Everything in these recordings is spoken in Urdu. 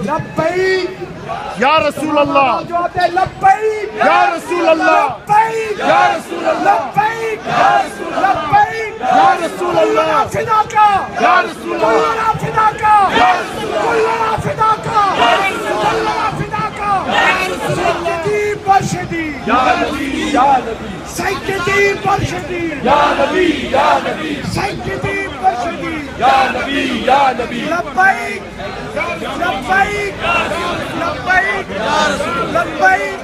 لبیک یا رسول اللہ، جواب دے لبیک یا رسول اللہ، لبیک یا رسول اللہ، لبیک یا رسول لبیک یا رسول اللہ، فداکا یا رسول اللہ، کلنا فداکا کلنا فداکا کلنا فداکا سیدی برشدی یا نبی یا نبی سیدی برشدی یا نبی یا نبی سیدی برشدی یا نبی یا نبی لبیک لبیک لبیک لبیک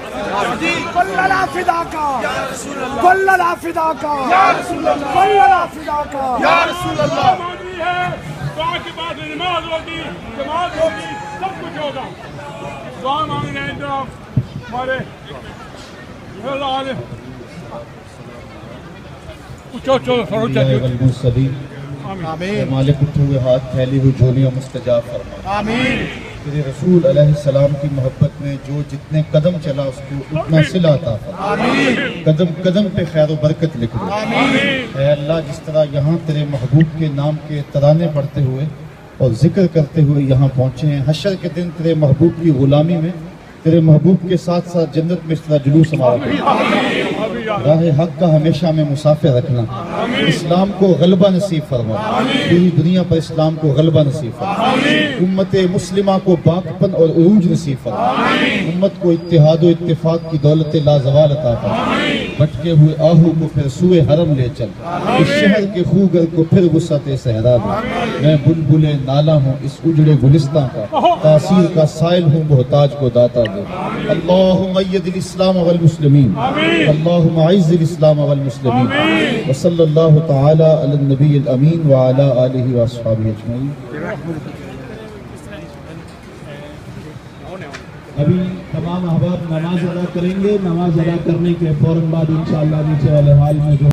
کلنا فداکا کلنا فداکا یا رسول اللہ، کلنا فداکا یا رسول اللہ۔ دعا کے بعد نماز ہوگی، جماعت ہوگی، سب کچھ ہوگا۔ دعا مانگ رہے ہیں جو ہمارے مالک اٹھے ہوئے ہاتھ پھیلی ہوئی جھولیاں مستجاب فرما۔ آمین تیرے رسول علیہ السلام کی محبت میں جو جتنے قدم چلا اس کو اتنا صلہ عطا فرما۔ قدم قدم پہ خیر و برکت لکھ دے۔ اے اللہ، جس طرح یہاں تیرے محبوب کے نام کے ترانے پڑھتے ہوئے اور ذکر کرتے ہوئے یہاں پہنچے ہیں، حشر کے دن تیرے محبوب کی غلامی میں تیرے محبوب کے ساتھ ساتھ جنت میں اس طرح جلوس ہمارا کرنا۔ راہ حق کا ہمیشہ میں مسافر رکھنا، اسلام کو غلبہ نصیب فرما، پوری دنیا پر اسلام کو غلبہ نصیب فرما، امت مسلمہ کو باقپن اور عروج نصیب فرما، امت کو اتحاد و اتفاق کی دولت لازوال عطا فرما، بھٹکے ہوئے آہو کو پھر سوئے حرم لے چل، اس شہر کے خوگر کو پھر وسعت صحرا دے۔ میں بلبل نالہ ہوں اس اجڑے گلستان کا، تاثیر کا سائل ہوں محتاج کو داتا دے۔ اللہم اید الاسلام والمسلمین، اللہم اعز الاسلام والمسلمین، وصلی اللہ تعالی علی النبی الامین وعلی آلہ واصحابہ اجمعین۔ ابھی تمام احباب نماز ادا کریں گے، نماز ادا کرنے کے فوراً بعد انشاءاللہ نیچے والے حال میں جو